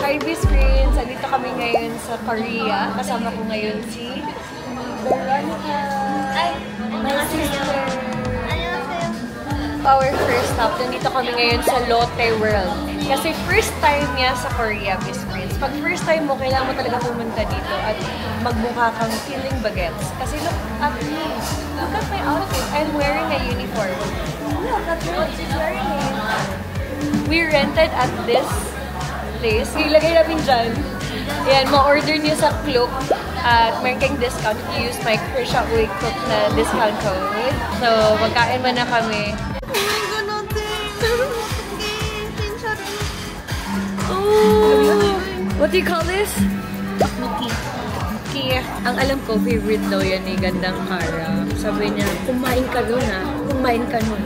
Hi, Best Friends! Andito kami ngayon sa Korea. Kasama ko ngayon si Veronica. Ay! My sister. Our first stop. Nandito kami ngayon sa Lotte World. Kasi first time niya sa Korea, Best Friends. Pag first time mo, kailangan mo talaga pumunta dito at magmukha kang feeling bagets. Kasi look at me. Look at my outfit. I'm wearing a uniform. Look at her. She's wearing it. We rented at this place. Ilagay namin dyan. Ayan, ma-order niyo sa Klook at meron kayong discount if you use my Krisha Uy Cook na discount code. So, magkain mo na kami. Oh! What do you call this? Muki. Muki. Ang alam ko, favorite daw yan ni Gandang Kara. Sabi niya, kumain ka nun ha. Kumain ka nun.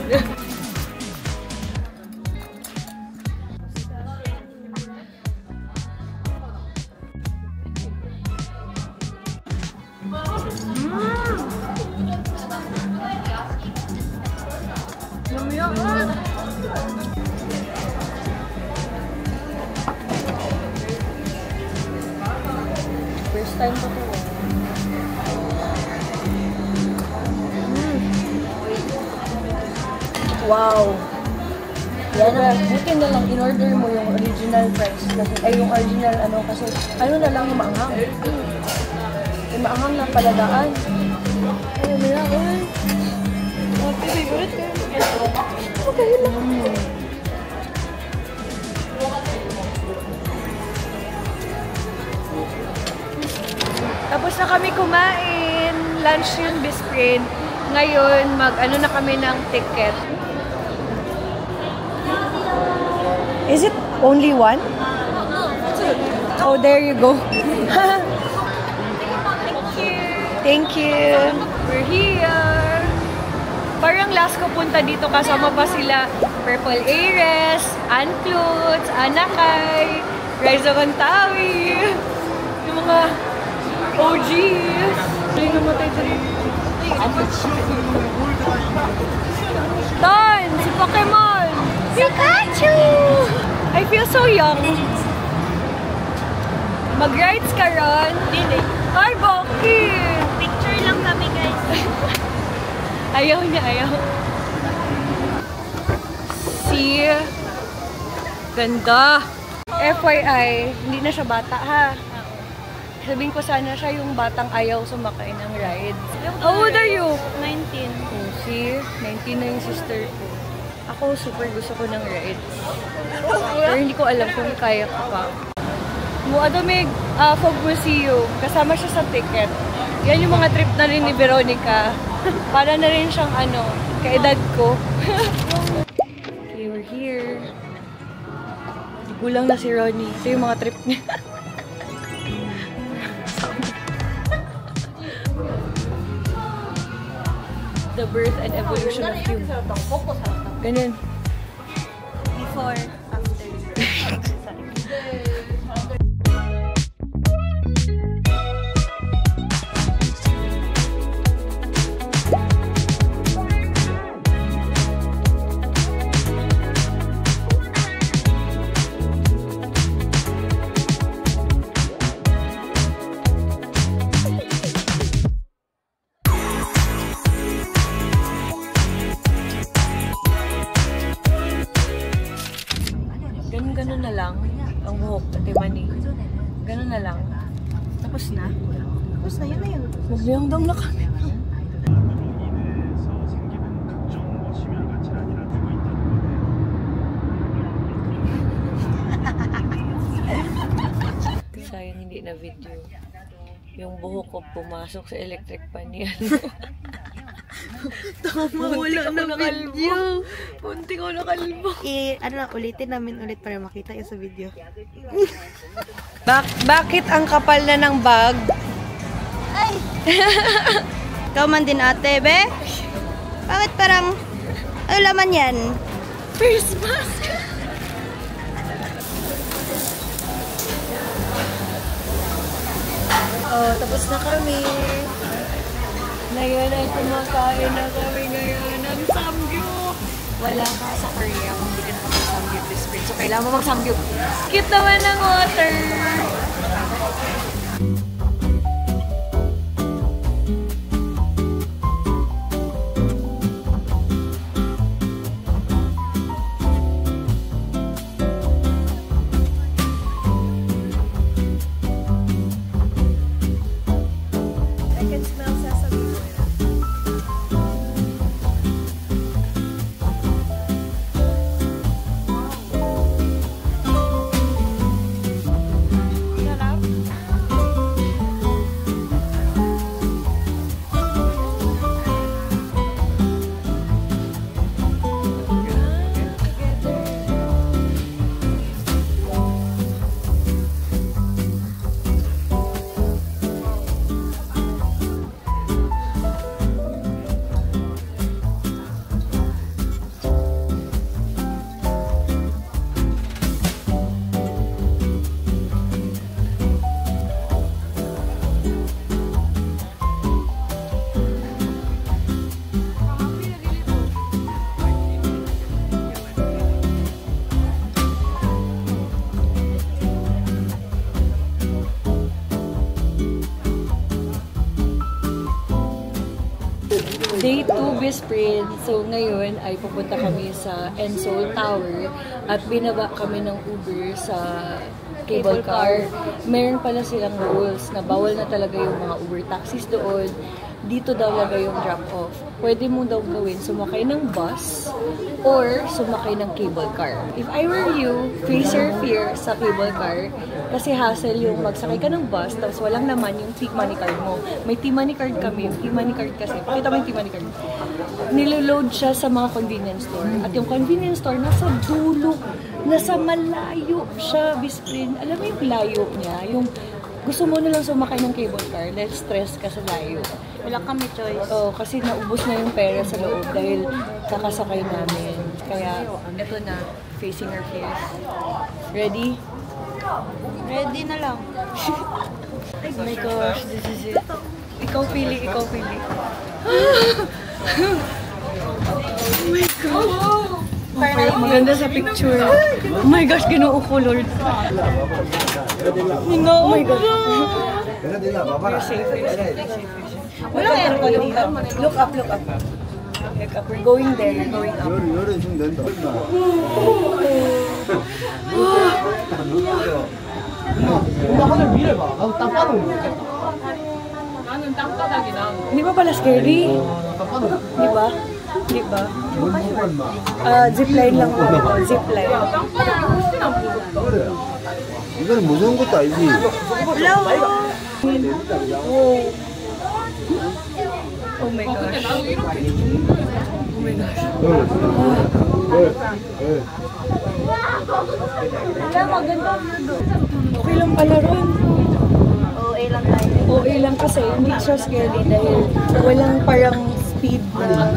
First time ko to. Wow! Yan na. Buti na lang in-order mo yung original price. Ay, yung original ano kasi ano na lang yung maanghang. Yung maanghang ng palagaan. Ay, nila ko eh. Ate, favorite ka. Okay lang. Tapos na kami kumain. Lunch yun, Best Friend. Ngayon, mag-ano na kami ng ticket. Is it only one? Oh, there you go. Thank you. We're here. Parang last ko punta dito kasama pa sila Purple Ares, Ann Klutz, Anakay, Rizzo Contawi. Yung mga OGs. Ay, namatay dyan. Don! Si Pokemon! Pikachu! I feel so young. Mag-rides ka ron? Hindi. Ay, bakit? Picture lang kami, guys. Ayaw niya, ayaw. See? Ganda. FYI, hindi na siya bata, ha? Sabihin ko sana siya yung batang ayaw sumakay ng rides. How old are you? 19. Oh, see? 19 na yung sister ko. Ako, super gusto ko ng rides. Pero hindi ko alam kung kaya ko pa. Muadamig Fog Museum. Kasama siya sa ticket. Yan yung mga trip na rin ni Veronica. Para na rin siyang ano, kaedad ko. Okay, we're here. Gulang na si Ronnie. Ito yung mga trip niya. The birth and evolution of human. Ganun. Before, after. Ganun na lang ang buhok, Ate Manny. Ganun na lang. Tapos na? Tapos na, yun na yun. Magliyangdang na kami. Sayang hindi na video. Yung buhok ko pumasok sa electric pan yan. Tama, wala na video. Punti ko nakalbo. Ulitin namin ulit para makita yun sa video. Bakit ang kapal na ng bag? Ay! Ikaw man din ate, be? Bakit parang, ano laman yan? Face mask! Oh, tapos na kami. Ngayon ay kumakain na kami ngayon ng samgyup. Wala ka sa Korea kung hindi ka nakakasamgyup. best friend. So, kailangan mo magsamgyup. Cute naman ng water! Day 2, best friend. So, ngayon ay pupunta kami sa Ensol Tower at binaba kami ng Uber sa cable car. Meron pala silang rules na bawal na talaga yung mga Uber taxis doon. Dito daw lagay yung drop-off. Pwede mo daw gawin sumakay ng bus or sumakay ng cable car. If I were you, face your fear sa cable car kasi hassle yung magsakay ka ng bus tapos walang naman yung T-Money card mo. May T-Money card kami. Yung T-Money card kasi, pakita mo yung T-Money card. Niloload siya sa mga convenience store. At yung convenience store nasa dulo, nasa malayo siya, best friend. Alam mo yung layo niya? Yung gusto mo na lang sumakay ng cable car dahil stress ka sa layo. Wala kami choice. Oo, kasi naubos na yung pera sa loob dahil kakasakay namin. Kaya, eto na, facing our fears. Ready? Ready na lang. Oh my gosh, this is it. Ikaw pili, ikaw pili. Oh my gosh. Maganda sa picture. Oh my gosh, ginoo ko, Lord. Oh my God. You're safe, you're safe. Walang aircon dito. Look up, look up. Look up. We're going there. We're going up. Di ba pala scary? Di ba? Di ba? Zipline lang po. Zipline. 이거는 무서운 것도 아니지. Hello! Oh my gosh. Oh my gosh. Okay lang pala ron. OA lang tayo. OA lang kasi hindi siya scary dahil walang parang speed na.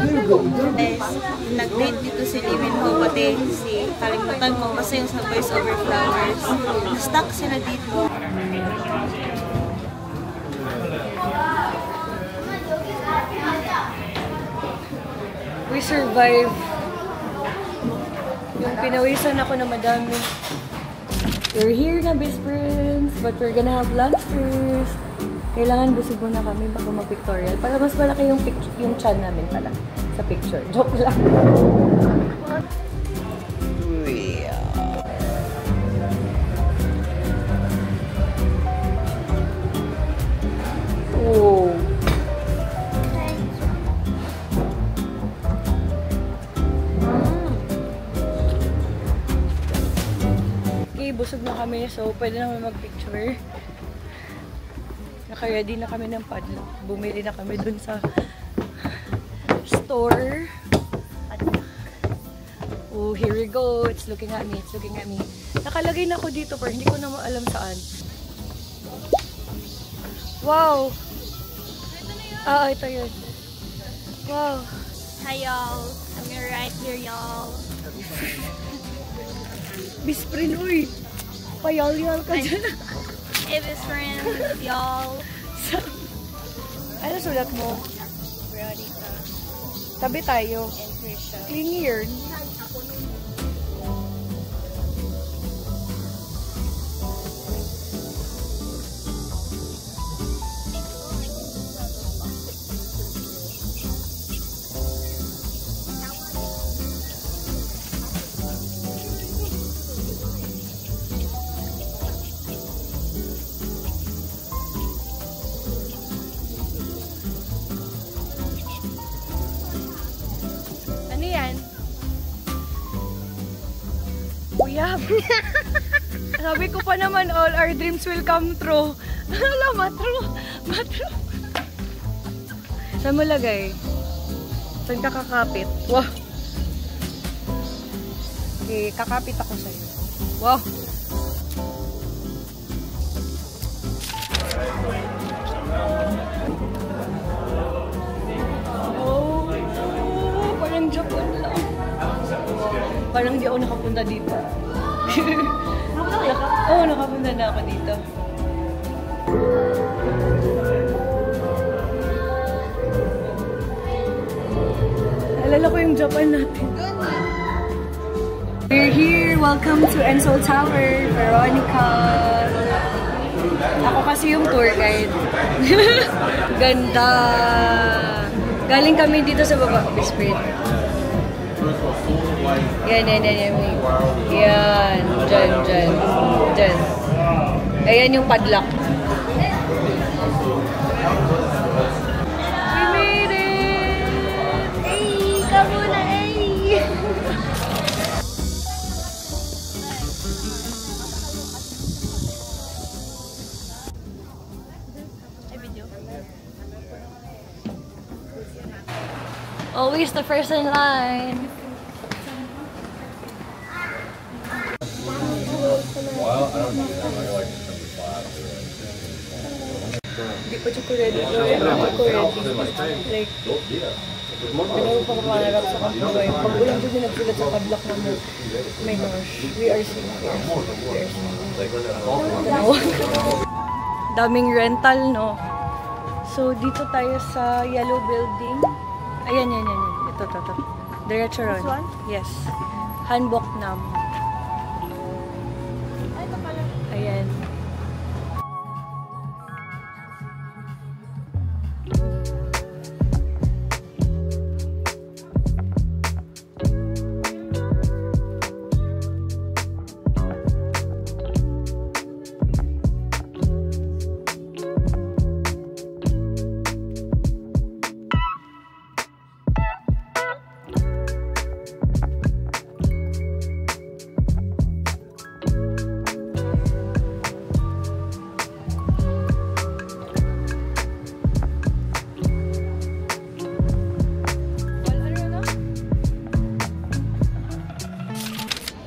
Nag-date dito si Lee Min Ho, pati si kalimutan mo kasi yung sa Voice Over Flowers. Stuck sila dito. We survive. Yung pinawisan ako na madami. We're here na, best friends, but we're gonna have lunch first. Kailangan busog muna kami bago mag-pictorial para mas malaki yung chan namin pala sa picture. Joke lang. Oh. Okay, busog na kami, so pwede na kami mag-picture. Naka-ready na kami ng padlock. Bumili na kami dun sa store. Oh, here we go. It's looking at me. It's looking at me. Nakalagay na ako dito, pero hindi ko na alam saan. Wow! Ah, ito yun. Wow. Hi y'all. I'm right here y'all. Bisprin, uy! Payal-yal ka dyan. Hey best friends, y'all. Ano sulat mo? Veronica Tabi tayo. and Trisha. Clingy yun. Uyab. Sabi ko pa naman, all our dreams will come true. Hala, matro. Saan mo lagay? Saan ka kakapit? Wow. Okay, kakapit ako sa'yo. Wow. Oh, parang Japan lang. Parang di ako nakapunta dito. Oo, nakapunta na ako dito. Alala ko yung Japan natin. We're here. Welcome to Ensol Tower, Veronica. Ako kasi yung tour guide. Ganda. Galing kami dito sa baba, Bisprit. Yan. Yan. Diyan. Ayan yung padlock. We made it! Ay, kamo na ay! Always the first in line. Well, I don't do that. I like number 5. Hindi pa siya ko ready. Like, ano pa kamarap sa kapuloy. Pag ulang doon nagsulat sa padlock na mo, my gosh, we are seeing here. Daming rental, no? So, dito tayo sa yellow building. Ayan. Ito. Diretso ron. This one? Yes. Hanbok Nam. Ayan.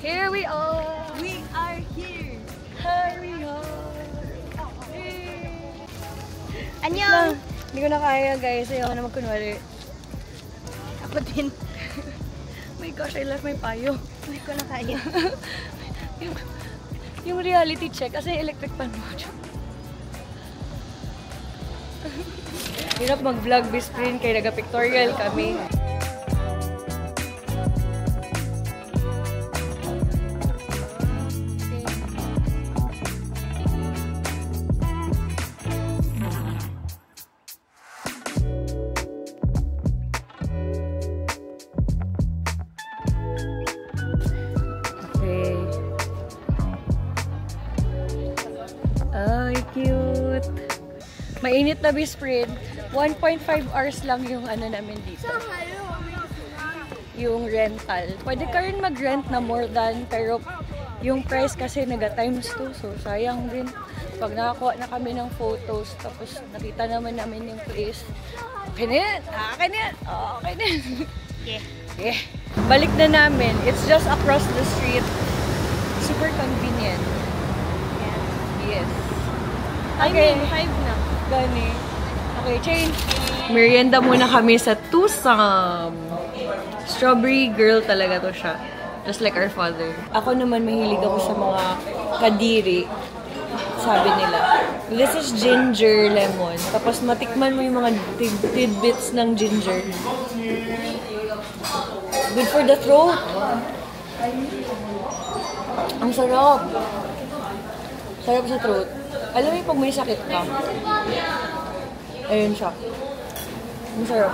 Here we are! We are here! Here we are! Annyeong! Hindi ko na kaya guys, ayaw na magkunwari. Ako din. My gosh, I left my payo. Hindi ko na kaya. yung reality check, kasi electric pan mo. Hirap mag-vlog Bisprit kay naga-pictorial kami. Ay, cute. Mainit na Bisprit. 1.5 hours lang yung ano namin dito. Yung rental. Pwede ka rin mag-rent na more than, pero yung price kasi naga-times 2. So, sayang din. Pag nakakuha na kami ng photos, tapos nakita naman namin yung place. Okay na yan! Okay na yan! Okay na yan! Yeah. Balik na namin. It's just across the street. Super convenient. Yes. Okay. 5 na. Gani. Okay, change. Merienda muna kami sa Tusam. Strawberry girl talaga to siya. Just like our father. Ako naman mahilig ako sa mga kadiri. Sabi nila. This is ginger lemon. Tapos matikman mo yung mga tidbits ng ginger. Good for the throat. Ang sarap. Sarap sa throat. Alam mo yung pag may sakit ka. Ayun siya. Ang sarap.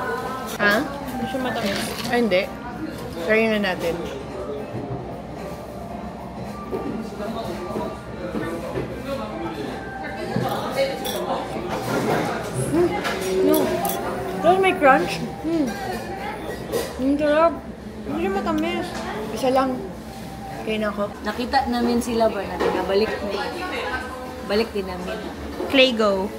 Ha? Hindi siya matamis. Ay, hindi. Try na natin. No. Pero may crunch. Ang sarap. Hindi siya matamis. Isa lang. Kaya nako, nakita namin sila ba na balik din namin. Claygo.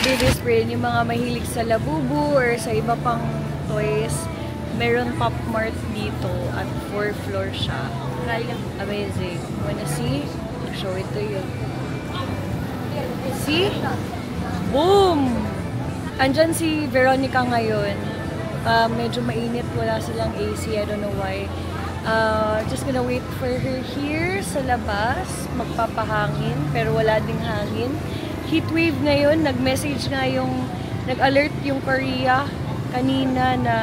Baby Spring, yung mga mahilig sa Labubu or sa iba pang toys, meron Pop Mart dito at 4th floor siya. Amazing. Wanna see? I'll show it to you. See? Boom! Andyan si Veronica ngayon. Medyo mainit. Wala silang AC. I don't know why. Just gonna wait for her here sa labas. Magpapahangin. Pero wala ding hangin. Heatwave ngayon. Nag-message nga nag-alert yung Korea kanina na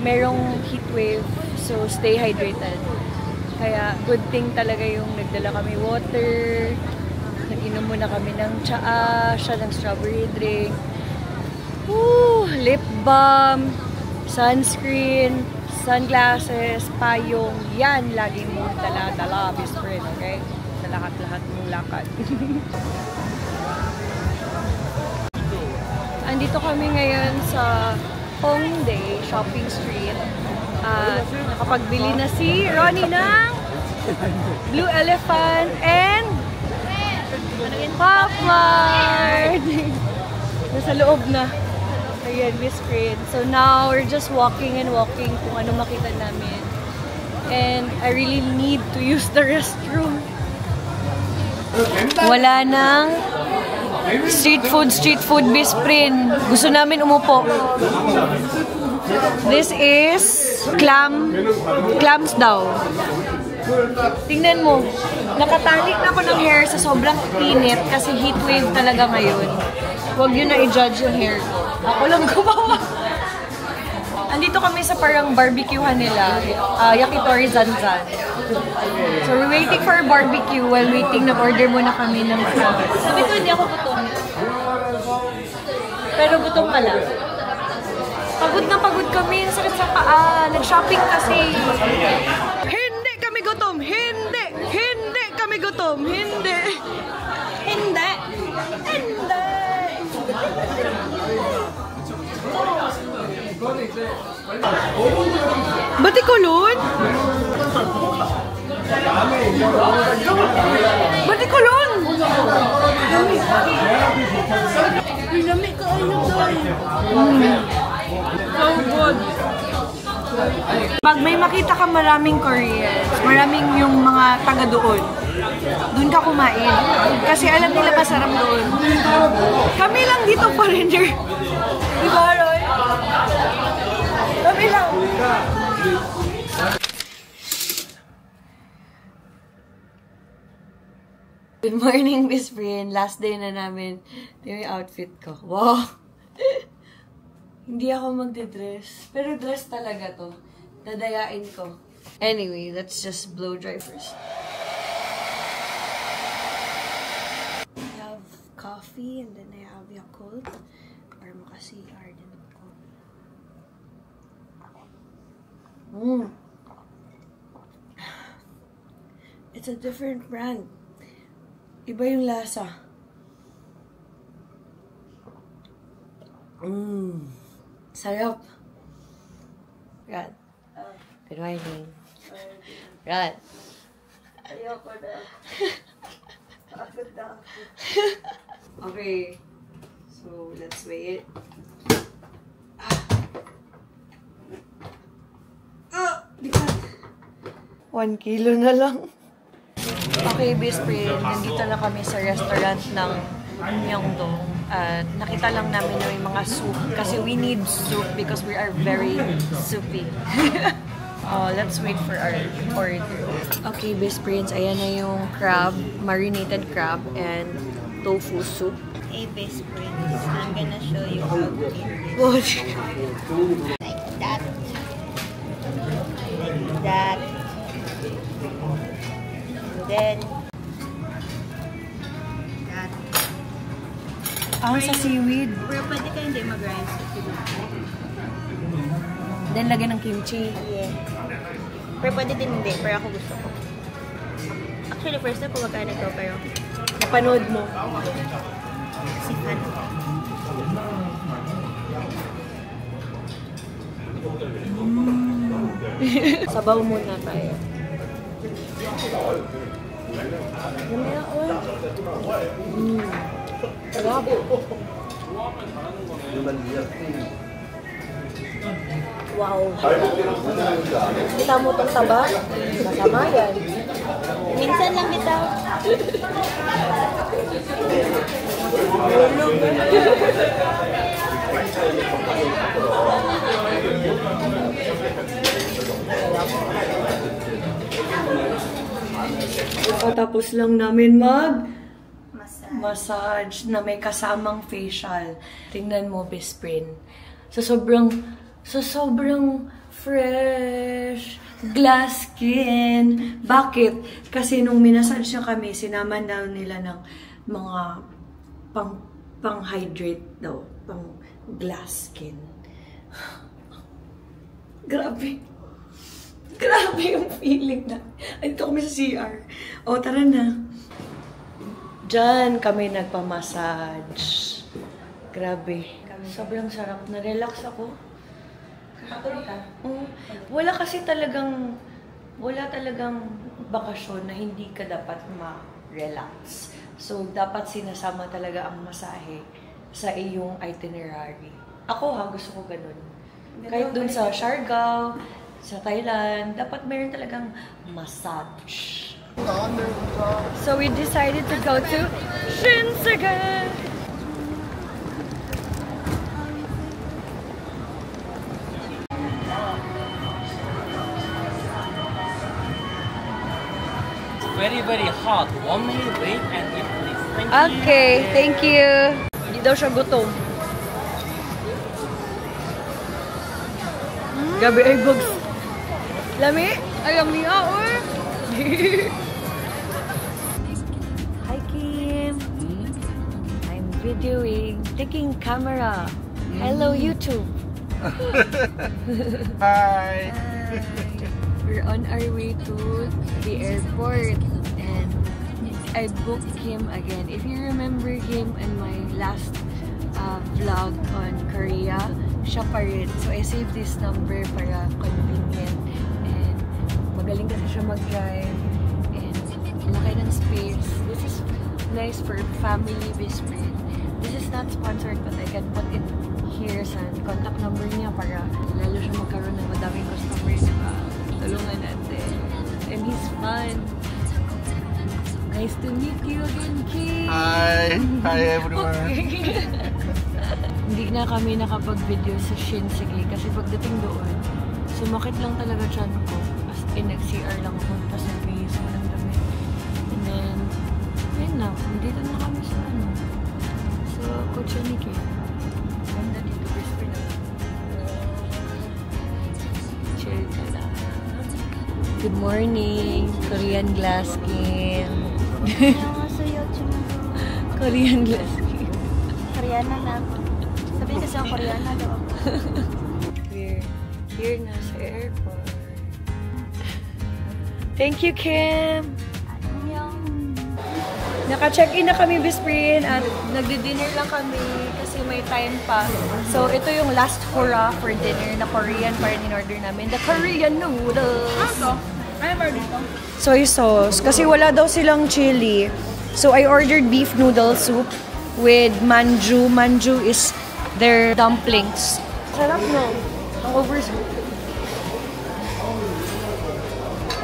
merong heatwave. So, stay hydrated. Kaya, good thing talaga yung nagdala kami water. Nag-inom muna kami ng tsaa, siya ng strawberry drink. Woo! Lip balm, sunscreen, sunglasses, payong. Yan, lagi mong dala-dala, best friend, okay? Sa lahat-lahat mong lakad. Andito kami ngayon sa Hongdae Shopping Street. Nakapagbili na si Ronnie ng Blue Elephant and Pop Mart! Nasa loob na. Ayan, Miss Crane. So now, we're just walking and walking kung ano makita namin. And I really need to use the restroom. Wala nang street food, Miss Crane. Gusto namin umupo. This is clams daw. Tingnan mo, nakatali na ako ng hair sa sobrang init kasi heatwave talaga ngayon. Huwag yun na i-judge yung hair ko. Ako lang gumawa. Andito kami sa parang barbecuehan nila, Yakitori Zanzan. So we're waiting for a barbecue while waiting, nag-order muna kami ng food. Sabi ko, hindi ako gutom. Pero gutom pala. Pagod na pagod kami, sakit sa paa, nag-shopping kasi. Hindi kami gutom! Hindi! Hindi kami gutom! Hindi! Hindi! Hindi! Batikulon? Batikulon! Pinamik ka ayun doon. So good. Pag may makita ka maraming Koreans, maraming yung mga taga doon, doon ka kumain. Kasi alam nila masarap doon. Kami lang dito foreigner. Diba, Roy? Kami lang. Good morning, best friend. Last day na namin. Ito yung outfit ko. Wow! Hindi ako magde-dress. Pero dress talaga to. Dadayain ko. Anyway, let's just blow dry first. I have coffee and then I have Yakult. Para maka-CR din ako. It's a different brand. Iba yung lasa. Sarap. Rad. Good morning. Rad. Ayoko na. Pagod na ako. Okay. So, let's weigh it. 1 kilo na lang. Okay, best friend. Nandito na kami sa restaurant ng Myeongdong. Nakita lang namin na may mga soup. Kasi we need soup because we are very soupy. Let's wait for our order. Okay, best friends. Ayan na yung crab. Marinated crab and tofu soup. Hey, best friends. I'm gonna show you how to eat. Like that. That. Then, that. Sa seaweed. Pero pwede ka hindi mag-rice. Then, lagyan ng kimchi. Yeah. Pero pwede din hindi. Pero ako gusto ko. Actually, first time kumakain ito, pero napanood mo. Si Fan. Sabaw muna tayo. Mamaya, oy. Grabe. Wow. Kita mo itong taba? Masama yan. Minsan lang bitaw. Tapos lang namin massage na may kasamang facial. Tingnan mo, best friend. So sobrang fresh, glass skin. Bakit? Kasi nung minasage niya kami, sinaman daw nila ng mga pang-hydrate daw, pang glass skin. Grabe. Grabe yung feeling na. Andito kami sa CR. O, tara na. Diyan kami nagpamassage. Grabe. Sobrang sarap. Na-relax ako. Wala talagang bakasyon na hindi ka dapat ma-relax. So, dapat sinasama talaga ang masahe sa iyong itinerary. Ako gusto ko ganun. Kahit dun sa Siargao, sa Thailand, dapat meron talagang massage. So we decided to go to Shinsegae. Very, very hot. 1 minute wait and eat please. Thank you. Okay, thank you. Hindi daw siya gutom. Gabi ay bugs. Lami? Ay, lami oy. Hi, Kim. I'm videoing, taking camera. Hello, YouTube. Hi. We're on our way to the airport and I booked him again. If you remember him in my last vlog on Korea, siya pa rin. So I saved this number para convenient and magaling kasi siya mag-drive and laki ng space. This is nice for family best friend. This is not sponsored but I can put it here sa contact number niya para lalo siya magkaroon ng madaming customers. Tulungan natin. And he's fun. Nice to meet you again, Kim. Hi. Hi, everyone. Hindi na kami nakapag-video sa Shinsegae kasi pagdating doon, sumakit lang talaga tiyan ko. As in, nag-CR lang ako, tapos nag-bihis ko ng dami. And then, yun na, dito na kami sa sa kotse ni Kim. Ganda dito, whisper na. Chill ka lang. Good morning, Korean glass skin. Korean glass skin. Koreana na. Sabi kasi ang Koreana daw. We're here na sa airport. Thank you, Kim! Naka-check-in na kami, Bisprin, at nagdi-dinner lang kami kasi may time pa. So, ito yung last hurrah for dinner na Korean pa rin in-order namin. The Korean noodles! Soy sauce. Kasi wala daw silang chili. So, I ordered beef noodle soup with manju. Manju is their dumplings. Sarap, no? Ang over-soup.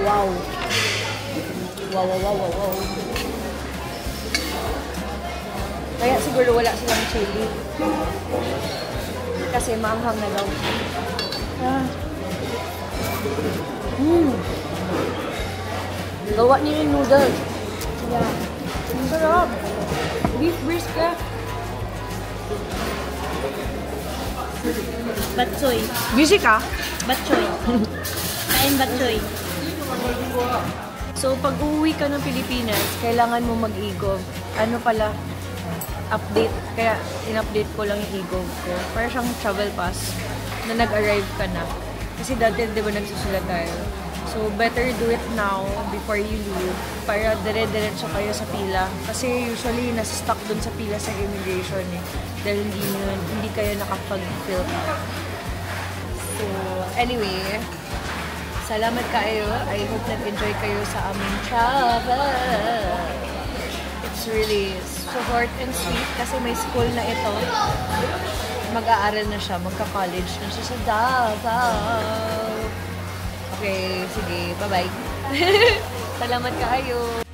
Wow. Wow, wow, wow, wow, wow. Kaya siguro wala silang chili. Kasi maanghang na daw. Gawa niyo yung noodles. Yeah. Ang sarap. Beef brisket. Batsoy. Busy ka? Batsoy. Kain batsoy. So, pag uuwi ka ng Pilipinas, kailangan mo mag-igov. Ano pala? Update. Kaya, in-update ko lang yung igov ko. Para siyang travel pass na nag-arrive ka na. Kasi dati, di ba, nagsusulat tayo. So, better do it now before you leave para dire-diretso kayo sa pila. Kasi usually, nasa-stuck dun sa pila sa immigration eh. Dahil hindi kayo nakapag-fill out. So, anyway, salamat kayo. I hope nag-enjoy kayo sa aming travel. It's really short and sweet kasi may school na ito. Mag-aaral na siya, magka-college na siya sa Davao. Okay, sige, bye-bye. Salamat kayo.